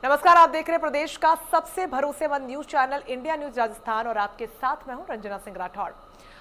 नमस्कार, आप देख रहे हैं प्रदेश का सबसे भरोसेमंद news channel India news Rajasthan और आपके साथ मैं हूं रंजना सिंह राठौड़।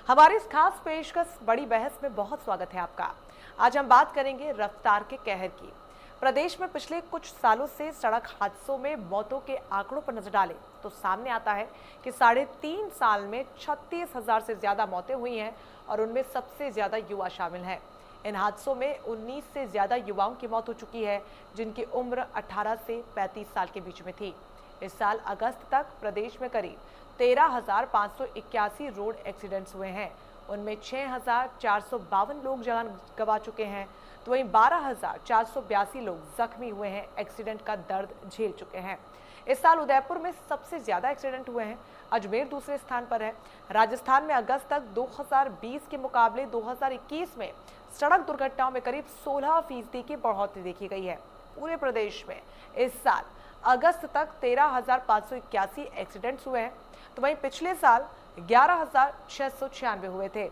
हमारी इस खास पेशकश बड़ी बहस में बहुत स्वागत है आपका। आज हम बात करेंगे रफ्तार के कहर की। प्रदेश में पिछले कुछ सालों से सड़क हादसों में मौतों के आंकड़ों पर नजर डालें तो सामने आता है कि 3.5 साल में 36,000 से ज्यादा मौतें हुई हैं और उनमें सबसे ज्यादा युवा शामिल हैं। इन हादसों में 19 से ज्यादा युवाओं की मौत हो चुकी है, जिनकी उम्र 18 से 35 साल के बीच में थी। इस साल अगस्त तक प्रदेश में करीब 13,581 रोड एक्सीडेंट्स हुए हैं। उनमें 6,452 लोग जान गंवा चुके हैं, तो वहीं 12,482 लोग जख्मी हुए हैं, एक्सीडेंट का दर्द झेल चुके हैं। इस साल उदयपुर में सबसे ज्यादा एक्सीडेंट हुए हैं, अजमेर दूसरे स्थान पर है। राजस्थान में अगस्त तक 2020 के मुकाबले 2021 में सड़क दुर्घटनाओं में करीब 16% की बढ़ोतरी देखी गई है। पूरे प्रदेश में इस साल अगस्त तक 13,581 एक्सीडेंट्स हुए हैं, तो वहीं पिछले साल 11,696 हुए थे।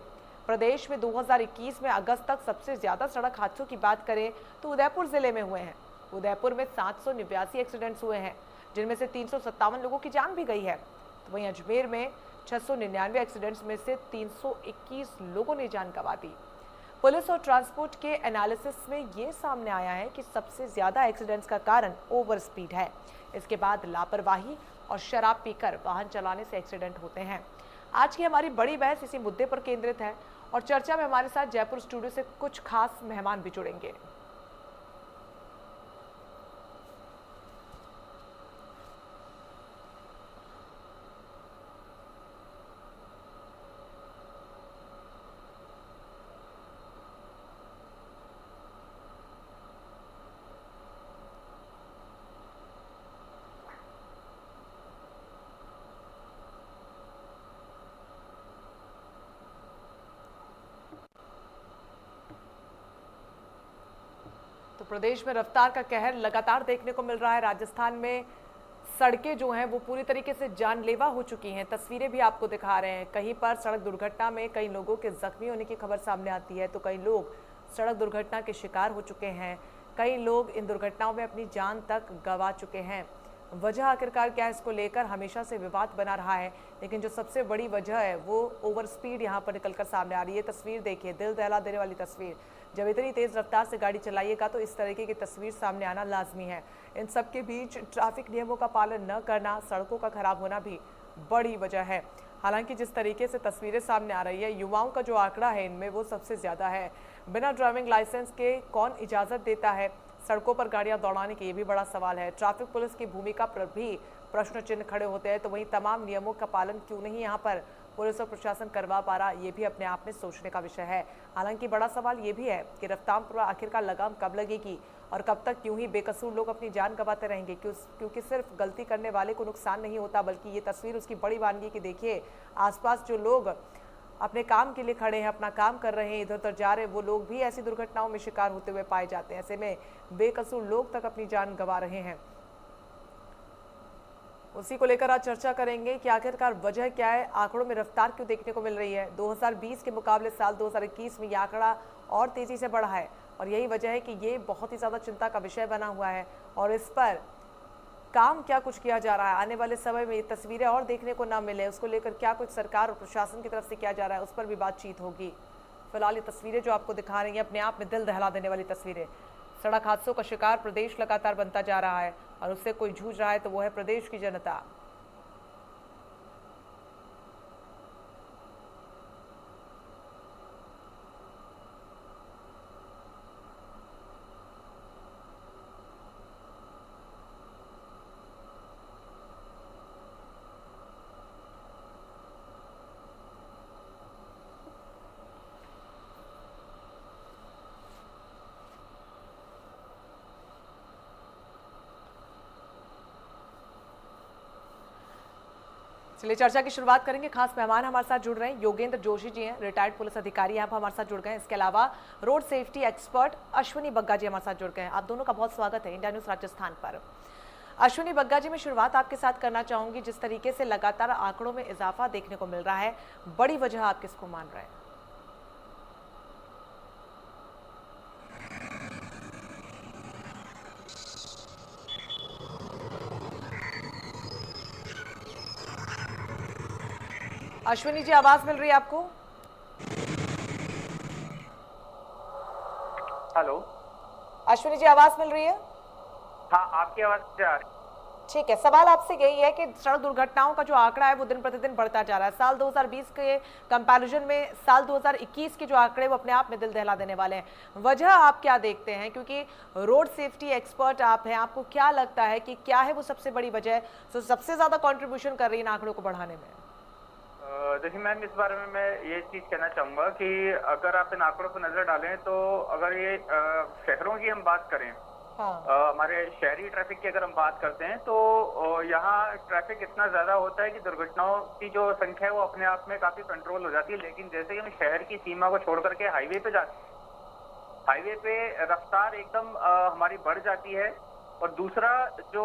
प्रदेश में 2021 में अगस्त तक सबसे ज्यादा सड़क हादसों की बात करें तो उदयपुर जिले में हुए हैं। उदयपुर में 789 एक्सीडेंट्स हुए हैं, जिनमें से 357 लोगों की जान भी गई है। तो वहीं अजमेर में 699 एक्सीडेंट्स में से 321 लोगों ने जान गंवा दी। पुलिस और ट्रांसपोर्ट के एनालिसिस में ये सामने आया है कि सबसे ज्यादा एक्सीडेंट्स का कारण ओवर स्पीड है। इसके बाद लापरवाही और शराब पीकर वाहन चलाने से एक्सीडेंट होते हैं। आज की हमारी बड़ी बहस इसी मुद्दे पर केंद्रित है और चर्चा में हमारे साथ जयपुर स्टूडियो से कुछ खास मेहमान भी जुड़ेंगे। तो प्रदेश में रफ्तार का कहर लगातार देखने को मिल रहा है। राजस्थान में सड़कें जो हैं वो पूरी तरीके से जानलेवा हो चुकी हैं। तस्वीरें भी आपको दिखा रहे हैं। कहीं पर सड़क दुर्घटना में कई लोगों के जख्मी होने की खबर सामने आती है, तो कई लोग सड़क दुर्घटना के शिकार हो चुके हैं। कई लोग इन दुर्घटनाओं में अपनी जान तक गंवा चुके हैं। वजह आखिरकार क्या है, इसको लेकर हमेशा से विवाद बना रहा है, लेकिन जो सबसे बड़ी वजह है वो ओवर स्पीड यहाँ पर निकलकर सामने आ रही है। तस्वीर देखिए, दिल दहला देने वाली तस्वीर। जब इतनी तेज रफ्तार से गाड़ी चलाइएगा तो इस तरीके की तस्वीर सामने आना लाजमी है। इन सब के बीच ट्रैफिक नियमों का पालन न करना, सड़कों का खराब होना भी बड़ी वजह है। हालांकि जिस तरीके से तस्वीरें सामने आ रही है, युवाओं का जो आंकड़ा है इनमें वो सबसे ज्यादा है। बिना ड्राइविंग लाइसेंस के कौन इजाजत देता है सड़कों पर गाड़ियां दौड़ाने की, ये भी बड़ा सवाल है। ट्रैफिक पुलिस की भूमिका पर भी प्रश्न चिन्ह खड़े होते हैं। तो वहीं तमाम नियमों का पालन क्यों नहीं यहाँ पर पुलिस और प्रशासन करवा पा रहा, ये भी अपने आप में सोचने का विषय है। हालांकि बड़ा सवाल ये भी है कि रफ्तार पर आखिरकार लगाम कब लगेगी और कब तक यूं ही बेकसूर लोग अपनी जान गंवाते रहेंगे, क्योंकि सिर्फ गलती करने वाले को नुकसान नहीं होता, बल्कि ये तस्वीर उसकी बड़ी वानगी की देखिए। आसपास जो लोग अपने काम के लिए खड़े हैं, अपना काम कर रहे हैं, इधर उधर जा रहे हैं, वो लोग भी ऐसी दुर्घटनाओं में शिकार होते हुए पाए जाते हैं। ऐसे में बेकसूर लोग तक अपनी जान गंवा रहे हैं। उसी को लेकर आज चर्चा करेंगे कि आखिरकार वजह क्या है, आंकड़ों में रफ्तार क्यों देखने को मिल रही है। 2020 के मुकाबले साल 2021 में यह आंकड़ा और तेजी से बढ़ा है और यही वजह है कि ये बहुत ही ज्यादा चिंता का विषय बना हुआ है और इस पर काम क्या कुछ किया जा रहा है। आने वाले समय में ये तस्वीरें और देखने को ना मिले, उसको लेकर क्या कुछ सरकार और प्रशासन की तरफ से किया जा रहा है, उस पर भी बातचीत होगी। फिलहाल ये तस्वीरें जो आपको दिखा रही हैं अपने आप में दिल दहला देने वाली तस्वीरें। सड़क हादसों का शिकार प्रदेश लगातार बनता जा रहा है और उससे कोई जूझ रहा है तो वो है प्रदेश की जनता। चलिए चर्चा की शुरुआत करेंगे। खास मेहमान हमारे साथ जुड़ रहे हैं, योगेंद्र जोशी जी हैं, रिटायर्ड पुलिस अधिकारी यहाँ पर हमारे साथ जुड़ गए हैं। इसके अलावा road safety expert Ashwini Bagga ji हमारे साथ जुड़ गए हैं। आप दोनों का बहुत स्वागत है इंडिया न्यूज राजस्थान पर। अश्विनी बग्गा जी, मैं शुरुआत आपके साथ करना चाहूंगी। जिस तरीके से लगातार आंकड़ों में इजाफा देखने को मिल रहा है, बड़ी वजह आप किसको मान रहे हैं? अश्विनी जी, आवाज मिल रही है आपको? हेलो। अश्विनी जी, आवाज मिल रही है? हाँ, आपकी आवाज आ रही ठीक है, सवाल आपसे यही है कि सड़क दुर्घटनाओं का जो आंकड़ा है वो दिन प्रतिदिन बढ़ता जा रहा है। साल 2020 के कंपैरिजन में साल 2021 के जो आंकड़े वो अपने आप में दिल दहला देने वाले हैं। वजह आप क्या देखते हैं, क्योंकि रोड सेफ्टी एक्सपर्ट आप हैं, आपको क्या लगता है कि क्या है वो सबसे बड़ी वजह जो सबसे ज्यादा कंट्रीब्यूशन कर रही है इन आंकड़ों को बढ़ाने में? देखिए मैम, इस बारे में मैं ये चीज कहना चाहूंगा कि अगर आप इन आंकड़ों पर नजर डालें तो अगर ये शहरों की हम बात करें, हाँ। हमारे शहरी ट्रैफिक की अगर हम बात करते हैं तो यहाँ ट्रैफिक इतना ज्यादा होता है कि दुर्घटनाओं की जो संख्या है वो अपने आप में काफी कंट्रोल हो जाती है। लेकिन जैसे ही हम शहर की सीमा को छोड़ करके हाईवे पे जाते हैं, हाईवे पे रफ्तार एकदम हमारी बढ़ जाती है। और दूसरा जो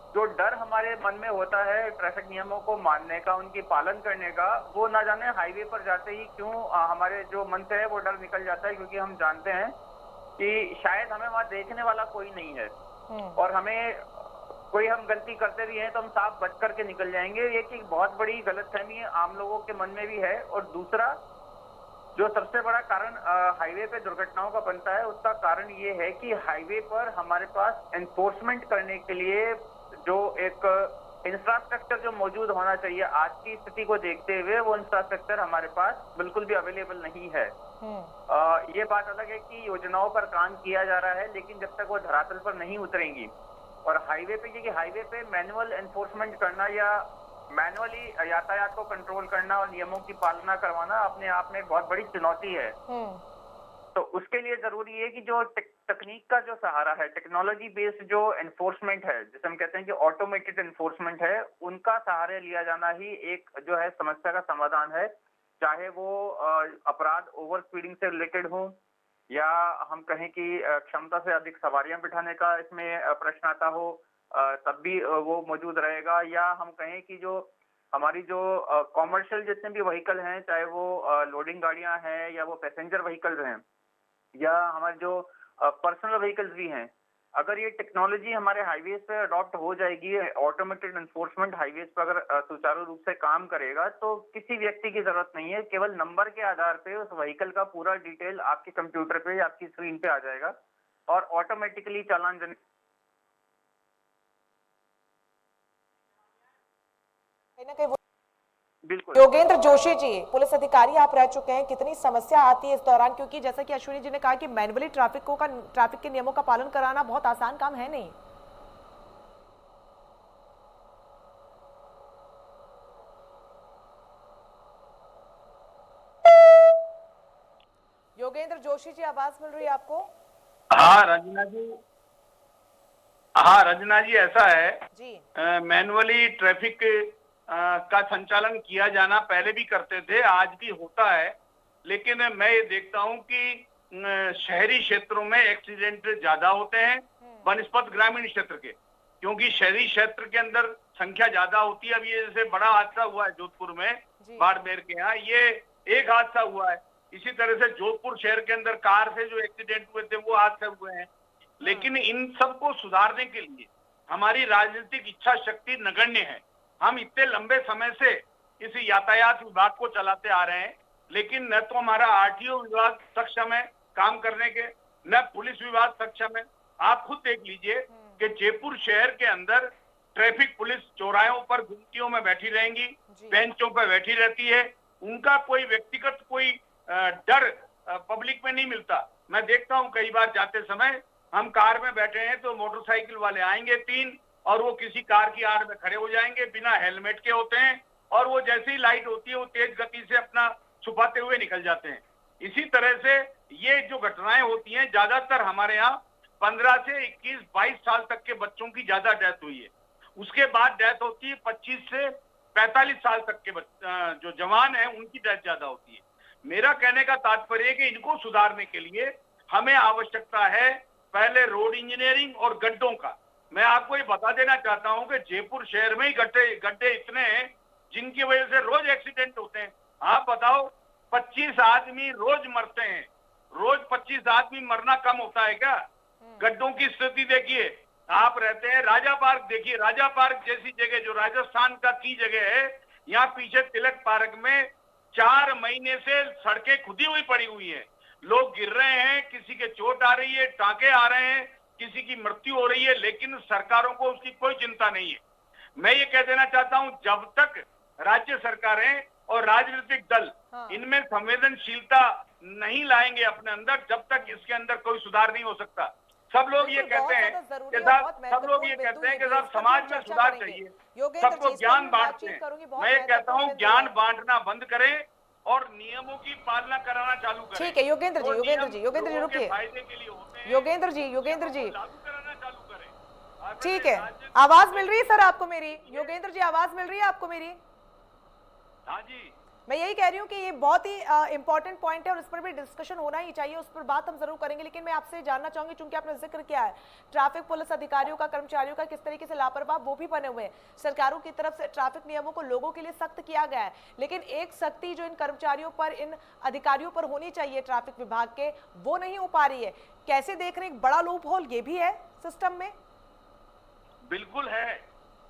जो डर हमारे मन में होता है ट्रैफिक नियमों को मानने का, उनकी पालन करने का, वो ना जाने हाईवे पर जाते ही क्यों हमारे जो मन से है वो डर निकल जाता है, क्योंकि हम जानते हैं कि शायद हमें वहां देखने वाला कोई नहीं है और हमें कोई हम गलती करते भी हैं तो हम साफ बच करके निकल जाएंगे। ये एक बहुत बड़ी गलतफहमी आम लोगों के मन में भी है। और दूसरा जो सबसे बड़ा कारण हाईवे पे दुर्घटनाओं का बनता है, उसका कारण ये है कि हाईवे पर हमारे पास एनफोर्समेंट करने के लिए जो एक इंफ्रास्ट्रक्चर जो मौजूद होना चाहिए, आज की स्थिति को देखते हुए वो इंफ्रास्ट्रक्चर हमारे पास बिल्कुल भी अवेलेबल नहीं है। ये बात अलग है कि योजनाओं पर काम किया जा रहा है, लेकिन जब तक वो धरातल पर नहीं उतरेंगी और हाईवे पे, क्योंकि हाईवे पे मैनुअल एनफोर्समेंट करना या मैनुअली यातायात को कंट्रोल करना और नियमों की पालना करवाना अपने आप में एक बहुत बड़ी चुनौती है। तो उसके लिए जरूरी है कि जो तकनीक का जो सहारा है, टेक्नोलॉजी बेस्ड जो एनफोर्समेंट है, जिसे हम कहते हैं कि ऑटोमेटेड एनफोर्समेंट है, उनका सहारा लिया जाना ही एक जो है समस्या का समाधान है। चाहे वो अपराध ओवर स्पीडिंग से रिलेटेड हो, या हम कहें कि क्षमता से अधिक सवारियां बिठाने का इसमें प्रश्न आता हो, तब भी वो मौजूद रहेगा। या हम कहें कि जो हमारी जो कॉमर्शियल जितने भी व्हीकल हैं, चाहे वो लोडिंग गाड़ियां हैं या वो पैसेंजर व्हीकल्स हैं या हमारे जो पर्सनल व्हीकल्स भी हैं, अगर ये टेक्नोलॉजी हमारे हाईवेज पे अडॉप्ट हो जाएगी, ऑटोमेटेड एनफोर्समेंट हाईवेज पे अगर सुचारू रूप से काम करेगा, तो किसी व्यक्ति की जरूरत नहीं है, केवल नंबर के आधार पे उस व्हीकल का पूरा डिटेल आपके कंप्यूटर पे या आपकी स्क्रीन पे आ जाएगा और ऑटोमेटिकली चालान कहीं ना कहीं बिल्कुल। योगेंद्र जोशी जी, पुलिस अधिकारी आप रह चुके हैं, कितनी समस्या आती है इस दौरान, क्योंकि जैसा कि अश्विनी जी ने कहा कि मैनुअली ट्रैफिक के नियमों का पालन कराना बहुत आसान काम है नहीं। योगेंद्र जोशी जी, आवाज मिल रही है आपको? हाँ रंजना जी। हाँ रंजना जी, ऐसा है जी। मैनुअली ट्रैफिक का संचालन किया जाना पहले भी करते थे, आज भी होता है। लेकिन मैं ये देखता हूँ कि शहरी क्षेत्रों में एक्सीडेंट ज्यादा होते हैं बनस्पत ग्रामीण क्षेत्र के, क्योंकि शहरी क्षेत्र के अंदर संख्या ज्यादा होती है। अब ये जैसे बड़ा हादसा हुआ है जोधपुर में, बाड़मेर के यहाँ, ये एक हादसा हुआ है। इसी तरह से जोधपुर शहर के अंदर कार से जो एक्सीडेंट हुए थे वो हादसे हुए हैं। लेकिन इन सबको सुधारने के लिए हमारी राजनीतिक इच्छा शक्ति नगण्य है। हम इतने लंबे समय से इस यातायात विभाग को चलाते आ रहे हैं, लेकिन न तो हमारा आरटीओ विभाग सक्षम है काम करने के, न पुलिस विभाग सक्षम है। आप खुद देख लीजिए कि जयपुर शहर के अंदर ट्रैफिक पुलिस चौराहों पर गुमटियों में बैठी रहेंगी, बेंचों पर बैठी रहती है, उनका कोई व्यक्तिगत कोई डर पब्लिक में नहीं मिलता। मैं देखता हूं कई बार जाते समय हम कार में बैठे हैं तो मोटरसाइकिल वाले आएंगे 3 और वो किसी कार की आड़ में खड़े हो जाएंगे, बिना हेलमेट के होते हैं, और वो जैसे ही लाइट होती है वो तेज गति से अपना छुपाते हुए निकल जाते हैं। इसी तरह से ये जो घटनाएं होती हैं, ज्यादातर हमारे यहाँ 15 से 21-22 साल तक के बच्चों की ज्यादा डेथ हुई है। उसके बाद डेथ होती है 25 से 45 साल तक के जो जवान हैं उनकी डेथ ज्यादा होती है। मेरा कहने का तात्पर्य है कि इनको सुधारने के लिए हमें आवश्यकता है पहले रोड इंजीनियरिंग और गड्ढों का। मैं आपको ये बता देना चाहता हूं कि जयपुर शहर में ही गड्ढे इतने हैं जिनकी वजह से रोज एक्सीडेंट होते हैं। आप बताओ, 25 आदमी रोज मरते हैं, रोज 25 आदमी मरना कम होता है क्या? गड्ढों की स्थिति देखिए। आप रहते हैं राजा पार्क, देखिए राजा पार्क जैसी जगह जो राजस्थान का की जगह है, यहाँ पीछे तिलक पार्क में 4 महीने से सड़कें खुदी हुई पड़ी हुई हैं। लोग गिर रहे हैं, किसी के चोट आ रही है, टांके आ रहे हैं, किसी की मृत्यु हो रही है, लेकिन सरकारों को उसकी कोई चिंता नहीं है। मैं ये कह देना चाहता हूं, जब तक राज्य सरकारें और राजनीतिक दल इनमें संवेदनशीलता नहीं लाएंगे अपने अंदर, जब तक इसके अंदर कोई सुधार नहीं हो सकता। सब लोग ये कहते हैं कि साहब समाज में सुधार चाहिए, सबको ज्ञान बांटते हैं। मैं ये कहता हूँ ज्ञान बांटना बंद करें और नियमों की पालना कराना चालू करें। ठीक है योगेंद्र जी रुकिए। फायदे के लिए होते हैं, योगेंद्र जी लागू कराना चालू करें। ठीक है, आवाज मिल रही है सर आपको मेरी? योगेंद्र जी आवाज मिल रही है आपको मेरी? हाँ जी, मैं यही कह रही हूँ कि ये बहुत ही इंपॉर्टेंट पॉइंट है और इस पर भी डिस्कशन होना ही चाहिए, उस पर बात हम जरूर करेंगे। लेकिन मैं आपसे जानना चाहूंगी, चूंकि आपने जिक्र किया है ट्रैफिक पुलिस अधिकारियों का, कर्मचारियों का किस तरीके से लापरवाह वो भी बने हुए हैं। सरकारों की तरफ से ट्रैफिक नियमों को लोगों के लिए सख्त किया गया है, लेकिन एक सख्ती जो इन कर्मचारियों पर, इन अधिकारियों पर होनी चाहिए ट्रैफिक विभाग के, वो नहीं हो पा रही है। कैसे देख रहे हैं? एक बड़ा लूप होल ये भी है सिस्टम में। बिल्कुल है।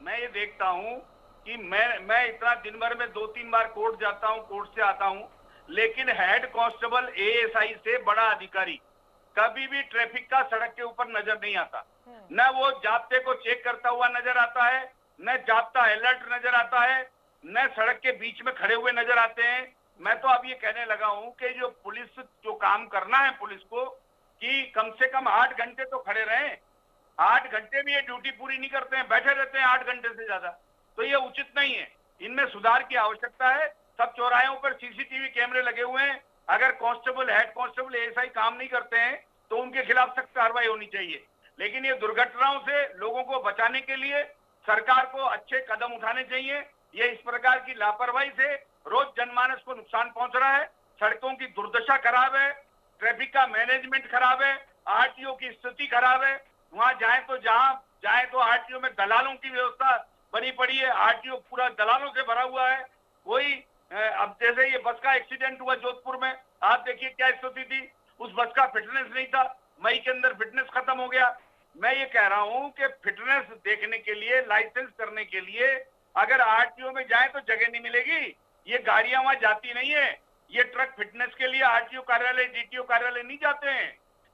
मैं ये देखता हूँ कि मैं इतना दिन भर में 2-3 बार कोर्ट जाता हूँ, कोर्ट से आता हूँ, लेकिन हेड कांस्टेबल एएसआई से बड़ा अधिकारी कभी भी ट्रैफिक का सड़क के ऊपर नजर नहीं आता। न वो जाब्ते को चेक करता हुआ नजर आता है, न जाब्ता अलर्ट नजर आता है, न सड़क के बीच में खड़े हुए नजर आते हैं। मैं तो अब ये कहने लगा हूँ कि जो पुलिस, जो काम करना है पुलिस को, कि कम से कम 8 घंटे तो खड़े रहें। 8 घंटे भी ये ड्यूटी पूरी नहीं करते हैं, बैठे रहते हैं 8 घंटे से ज्यादा, तो ये उचित नहीं है। इनमें सुधार की आवश्यकता है। सब चौराहों पर सीसीटीवी कैमरे लगे हुए हैं। अगर कांस्टेबल, हेड कांस्टेबल, एएसआई काम नहीं करते हैं तो उनके खिलाफ सख्त कार्रवाई होनी चाहिए। लेकिन ये दुर्घटनाओं से लोगों को बचाने के लिए सरकार को अच्छे कदम उठाने चाहिए। ये इस प्रकार की लापरवाही से रोज जनमानस को नुकसान पहुंच रहा है। सड़कों की दुर्दशा खराब है, ट्रैफिक का मैनेजमेंट खराब है, आरटीओ की स्थिति खराब है। वहां जहां जाए तो आरटीओ में दलालों की व्यवस्था बनी पड़ी है। आरटीओ पूरा दलालों से भरा हुआ है। कोई अब जैसे ये बस का एक्सीडेंट हुआ जोधपुर में, आप देखिए क्या स्थिति थी। उस बस का फिटनेस नहीं था, मई के अंदर फिटनेस खत्म हो गया। मैं ये कह रहा हूं कि फिटनेस देखने के लिए, लाइसेंस करने के लिए अगर आरटीओ में जाए तो जगह नहीं मिलेगी। ये गाड़ियां वहां जाती नहीं है। ये ट्रक फिटनेस के लिए आरटीओ कार्यालय, डीटीओ कार्यालय नहीं जाते हैं।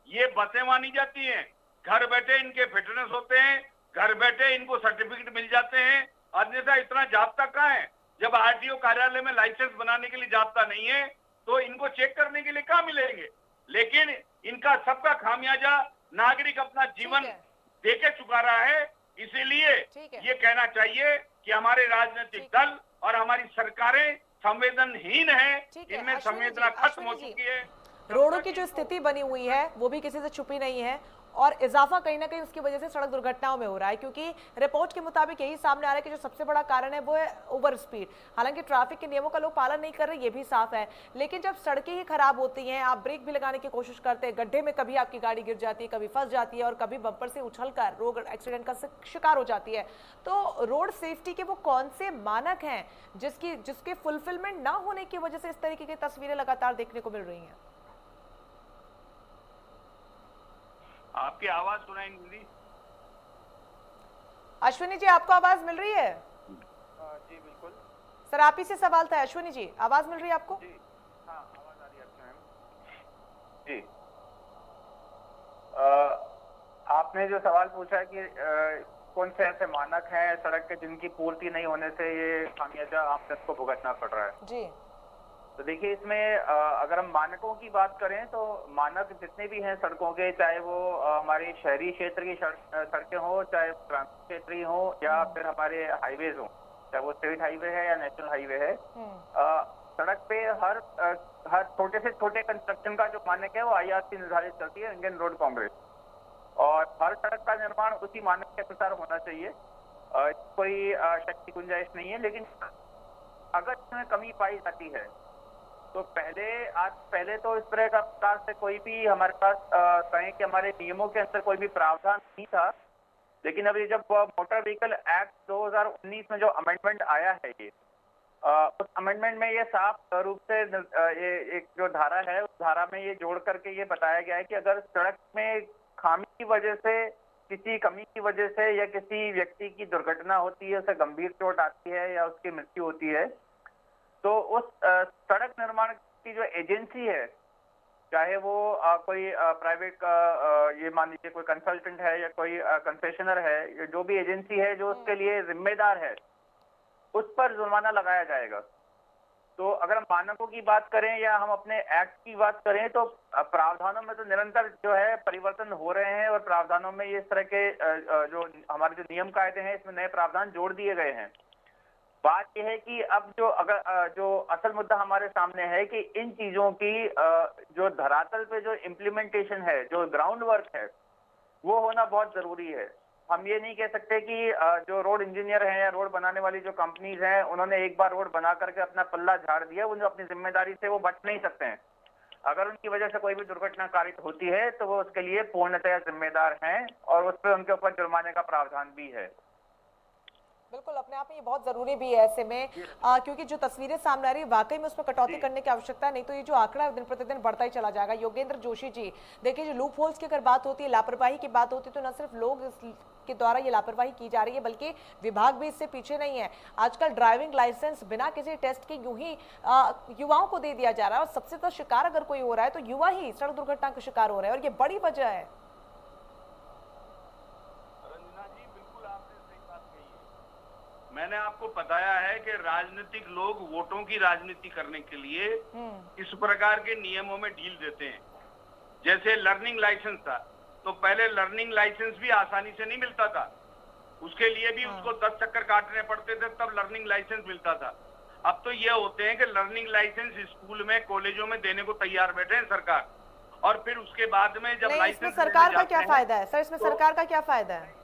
ये बसें वहां नहीं जाती हैं। घर बैठे इनके फिटनेस होते हैं, घर बैठे इनको सर्टिफिकेट मिल जाते हैं। अन्यथा इतना जाब्ता कहाँ है? जब आरटीओ कार्यालय में लाइसेंस बनाने के लिए जाब्ता नहीं है तो इनको चेक करने के लिए कहाँ मिलेंगे? लेकिन इनका सबका खामियाजा नागरिक अपना जीवन देके चुका रहा है। इसीलिए ये कहना चाहिए कि हमारे राजनीतिक दल और हमारी सरकारें संवेदनहीन है, इनमें संवेदना खत्म हो चुकी है। रोडों की जो स्थिति बनी हुई है वो भी किसी से छुपी नहीं है और इजाफा कहीं ना कहीं उसकी वजह से सड़क दुर्घटनाओं में हो रहा है, क्योंकि रिपोर्ट के मुताबिक यही सामने आ रहा है कि जो सबसे बड़ा कारण है वो है ओवर स्पीड। हालांकि ट्रैफिक के नियमों का लोग पालन नहीं कर रहे, ये भी साफ है। लेकिन जब सड़कें ही खराब होती हैं, आप ब्रेक भी लगाने की कोशिश करते हैं, गड्ढे में कभी आपकी गाड़ी गिर जाती है, कभी फंस जाती है और कभी बम्पर से उछलकर रोड एक्सीडेंट का शिकार हो जाती है, तो रोड सेफ्टी के वो कौन से मानक हैं जिसके फुलफिलमेंट ना होने की वजह से इस तरीके की तस्वीरें लगातार देखने को मिल रही हैं? आपकी आवाज सुनाई नहीं दी। अश्विनी जी, आपको आवाज मिल रही है? जी बिल्कुल सर, आप ही से सवाल था। अश्विनी जी, आवाज मिल रही है आपको? जी हाँ, आवाज आ रही है आपकी मैम जी। आपने जो सवाल पूछा कि कौन से ऐसे मानक हैं सड़क के जिनकी पूर्ति नहीं होने से ये खामियाजा आम जन को भुगतना पड़ रहा है जी। तो देखिए इसमें अगर हम मानकों की बात करें तो मानक जितने भी हैं सड़कों के, चाहे वो हमारे शहरी क्षेत्र की सड़कें हो, चाहे ग्रामीण क्षेत्रीय हो, या फिर हमारे हाईवेज हो, चाहे वो स्टेट हाईवे है या नेशनल हाईवे है, सड़क पे हर छोटे से छोटे कंस्ट्रक्शन का जो मानक है वो आईआरसी निर्धारित करती है, इंडियन रोड कांग्रेस। और हर सड़क का निर्माण उसी मानक के अनुसार होना चाहिए, कोई शक की गुंजाइश नहीं है। लेकिन अगर इसमें कमी पाई जाती है तो पहले तो इस तरह का प्रकार से कोई भी हमारे पास कहें कि हमारे नियमों के अंदर कोई भी प्रावधान नहीं था। लेकिन अभी जब मोटर व्हीकल एक्ट 2019 में जो अमेंडमेंट आया है, ये उस अमेंडमेंट में ये साफ रूप से ये एक जो धारा है, उस धारा में ये जोड़ करके ये बताया गया है कि अगर सड़क में खामी की वजह से किसी कमी की वजह से या किसी व्यक्ति की दुर्घटना होती है, उसे गंभीर चोट आती है या उसकी मृत्यु होती है, तो उस सड़क निर्माण की जो एजेंसी है, चाहे वो कोई प्राइवेट ये मान लीजिए कोई कंसल्टेंट है या कोई कंसेशनर है, जो भी एजेंसी है जो उसके लिए जिम्मेदार है, उस पर जुर्माना लगाया जाएगा। तो अगर हम मानकों की बात करें या हम अपने एक्ट की बात करें, तो प्रावधानों में तो निरंतर जो है परिवर्तन हो रहे हैं और प्रावधानों में ये इस तरह के जो हमारे जो नियम कायदे हैं, इसमें नए प्रावधान जोड़ दिए गए हैं। बात यह है कि अब जो असल मुद्दा हमारे सामने है कि इन चीजों की जो धरातल पे जो इम्प्लीमेंटेशन है, जो ग्राउंड वर्क है, वो होना बहुत जरूरी है। हम ये नहीं कह सकते कि जो रोड इंजीनियर हैं या रोड बनाने वाली जो कंपनीज हैं, उन्होंने एक बार रोड बना करके अपना पल्ला झाड़ दिया, उन्हें अपनी जिम्मेदारी से वो बच नहीं सकते हैं। अगर उनकी वजह से कोई भी दुर्घटना कारित होती है तो वो उसके लिए पूर्णतया जिम्मेदार हैं और उस पर उनके ऊपर जुर्माने का प्रावधान भी है। बिल्कुल, अपने आप में ये बहुत जरूरी भी है ऐसे में, क्योंकि जो तस्वीरें सामने आ रही है वाकई में उसमें कटौती करने की आवश्यकता है, नहीं तो ये जो आंकड़ा दिन प्रतिदिन बढ़ता ही चला जाएगा। योगेंद्र जोशी जी, देखिए जो लूप होल्स की अगर बात होती है, लापरवाही की बात होती है, तो न सिर्फ लोग के द्वारा ये लापरवाही की जा रही है, बल्कि विभाग भी इससे पीछे नहीं है। आजकल ड्राइविंग लाइसेंस बिना किसी टेस्ट के यूं ही युवाओं को दे दिया जा रहा है, और सबसे ज्यादा शिकार अगर कोई हो रहा है तो युवा ही सड़क दुर्घटना का शिकार हो रहे हैं, और ये बड़ी वजह है। मैंने आपको बताया है कि राजनीतिक लोग वोटों की राजनीति करने के लिए इस प्रकार के नियमों में ढील देते हैं। जैसे लर्निंग लाइसेंस था, तो पहले लर्निंग लाइसेंस भी आसानी से नहीं मिलता था, उसके लिए भी उसको 10 चक्कर काटने पड़ते थे, तब लर्निंग लाइसेंस मिलता था। अब तो ये होते हैं कि लर्निंग लाइसेंस स्कूल में, कॉलेजों में देने को तैयार बैठे हैं सरकार, और फिर उसके बाद में जब लाइसेंस सरकार का क्या फायदा है सर? इसमें सरकार का क्या फायदा है?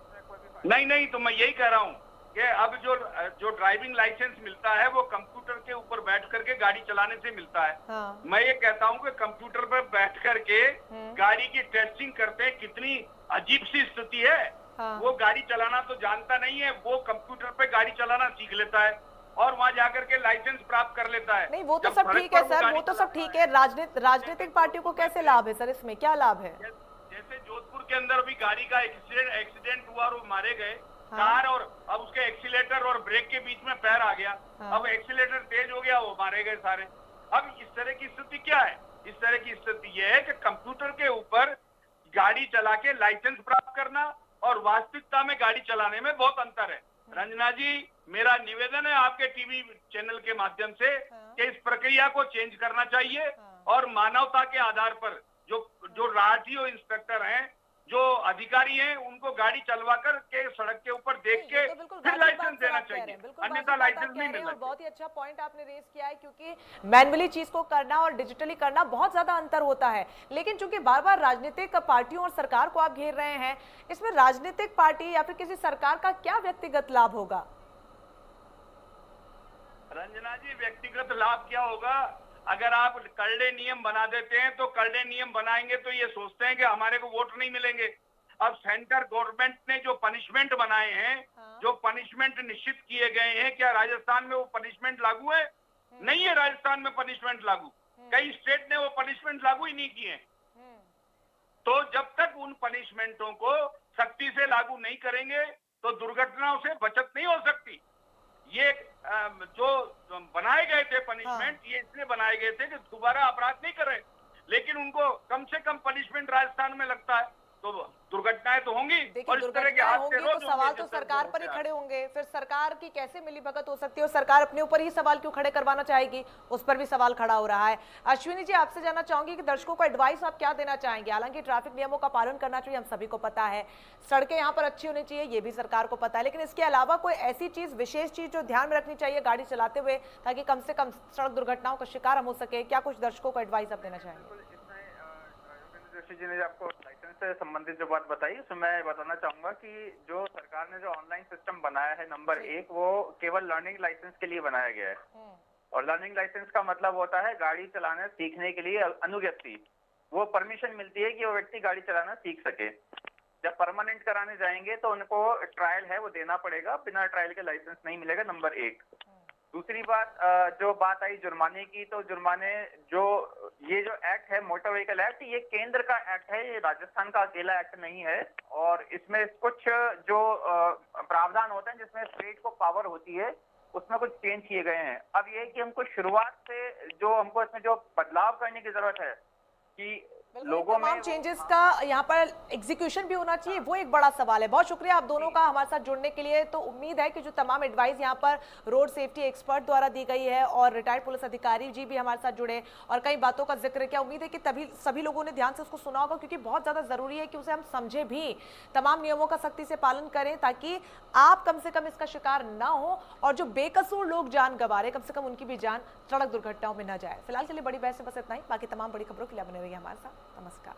नहीं, तो मैं यही कह रहा हूँ कि अब जो ड्राइविंग लाइसेंस मिलता है वो कंप्यूटर के ऊपर बैठ करके गाड़ी चलाने से मिलता है। हाँ। मैं ये कहता हूँ कि कंप्यूटर पर बैठ करके गाड़ी की टेस्टिंग करते हैं, कितनी अजीब सी स्थिति है। हाँ। वो गाड़ी चलाना तो जानता नहीं है, वो कंप्यूटर पे गाड़ी चलाना सीख लेता है और वहां जाकर के लाइसेंस प्राप्त कर लेता है। नहीं, वो तो सब ठीक है सर, वो तो सब ठीक है। राजनीतिक पार्टियों को कैसे लाभ है सर? इसमें क्या लाभ है? जैसे जोधपुर के अंदर अभी गाड़ी का एक्सीडेंट हुआ और वो मारे गए। हाँ। कार और अब उसके एक्सीलेटर और ब्रेक के बीच में पैर आ गया। हाँ। अब एक्सीलेटर तेज हो गया, वो मारे गए सारे। अब इस तरह की स्थिति क्या है? इस तरह की स्थिति यह है कि कंप्यूटर के ऊपर गाड़ी चला के लाइसेंस प्राप्त करना और वास्तविकता में गाड़ी चलाने में बहुत अंतर है। रंजना जी, मेरा निवेदन है आपके टीवी चैनल के माध्यम से कि इस प्रक्रिया को चेंज करना चाहिए और मानवता के आधार पर जो राहगीर इंस्पेक्टर हैं, जो अधिकारी हैं, उनको गाड़ी चलवा कर के सड़क के ऊपर देख के फिर लाइसेंस देना चाहिए, अन्यथा लाइसेंस नहीं मिलना। बहुत ही अच्छा पॉइंट आपने रेज किया है, क्योंकि मैनुअली चीज को करना और डिजिटली करना बहुत ज्यादा अंतर होता है। लेकिन चूंकि बार बार राजनीतिक पार्टियों और सरकार को आप घेर रहे हैं, इसमें राजनीतिक पार्टी या फिर किसी सरकार का क्या व्यक्तिगत लाभ होगा? रंजना जी, व्यक्तिगत लाभ क्या होगा? अगर आप करड़े नियम बना देते हैं तो करड़े नियम बनाएंगे तो ये सोचते हैं कि हमारे को वोट नहीं मिलेंगे। अब सेंटर गवर्नमेंट ने जो पनिशमेंट बनाए हैं, जो पनिशमेंट निश्चित किए गए हैं, क्या राजस्थान में वो पनिशमेंट लागू है? नहीं है राजस्थान में पनिशमेंट लागू। कई स्टेट ने वो पनिशमेंट लागू ही नहीं किए। तो जब तक उन पनिशमेंटों को सख्ती से लागू नहीं करेंगे तो दुर्घटनाओं से बचत नहीं हो सकती। ये जो बनाए गए थे पनिशमेंट, ये इसलिए बनाए गए थे कि दोबारा अपराध नहीं करें, लेकिन उनको कम से कम पनिशमेंट राजस्थान में लगता है तो दुर्घटनाएं तो होंगी। और इस तरह के हादसे तो सवाल तो सरकार पर ही खड़े होंगे। फिर सरकार की कैसे मिलीभगत हो सकती है और सरकार अपने ऊपर ही सवाल क्यों खड़े करवाना चाहेगी? उस पर भी सवाल खड़ा हो रहा है। अश्विनी जी, आपसे जानना चाहूंगी कि दर्शकों को एडवाइस आप क्या देना चाहेंगे? हालांकि ट्रैफिक नियमों का पालन करना चाहिए, हम सभी को पता है, सड़कें यहाँ पर अच्छी होनी चाहिए, ये भी सरकार को पता है, लेकिन इसके अलावा कोई ऐसी चीज, विशेष चीज जो ध्यान में रखनी चाहिए गाड़ी चलाते हुए, ताकि कम से कम सड़क दुर्घटनाओं का शिकार हम हो सके? क्या कुछ दर्शकों को एडवाइस आप देना चाहेंगे? जोशी जी ने आपको लाइसेंस से संबंधित जो बात बताई, उसमें मैं बताना चाहूंगा कि जो सरकार ने जो ऑनलाइन सिस्टम बनाया है, नंबर 1, वो केवल लर्निंग लाइसेंस के लिए बनाया गया है। और लर्निंग लाइसेंस का मतलब होता है गाड़ी चलाने सीखने के लिए अनुव्यक्ति वो परमिशन मिलती है कि वो व्यक्ति गाड़ी चलाना सीख सके। जब परमानेंट कराने जाएंगे तो उनको ट्रायल है वो देना पड़ेगा, बिना ट्रायल के लाइसेंस नहीं मिलेगा, नंबर 1। दूसरी बात, जो बात आई जुर्माने की, तो जुर्माने जो ये जो एक्ट है मोटर व्हीकल एक्ट, ये केंद्र का एक्ट है, ये राजस्थान का अकेला एक्ट नहीं है। और इसमें कुछ जो प्रावधान होते हैं जिसमें स्टेट को पावर होती है, उसमें कुछ चेंज किए गए हैं। अब ये है कि हमको शुरुआत से जो हमको इसमें जो बदलाव करने की जरूरत है कि लोगों में तमाम चेंजेस का यहाँ पर एग्जीक्यूशन भी होना चाहिए, वो एक बड़ा सवाल है। बहुत शुक्रिया आप दोनों का हमारे साथ जुड़ने के लिए। तो उम्मीद है कि जो तमाम एडवाइस यहाँ पर रोड सेफ्टी एक्सपर्ट द्वारा दी गई है और रिटायर्ड पुलिस अधिकारी जी भी हमारे साथ जुड़े और कई बातों का जिक्र किया, उम्मीद है कि तभी सभी लोगों ने ध्यान से उसको सुना होगा, क्योंकि बहुत ज्यादा जरूरी है कि उसे हम समझे भी, तमाम नियमों का सख्ती से पालन करें ताकि आप कम से कम इसका शिकार ना हो और जो बेकसूर लोग जान गंवा रहे कम से कम उनकी भी जान सड़क दुर्घटनाओं में न जाए। फिलहाल के लिए बड़ी बहस में बस इतना ही, बाकी तमाम बड़ी खबरों के लिए बने रहिए हमारे साथ। नमस्कार।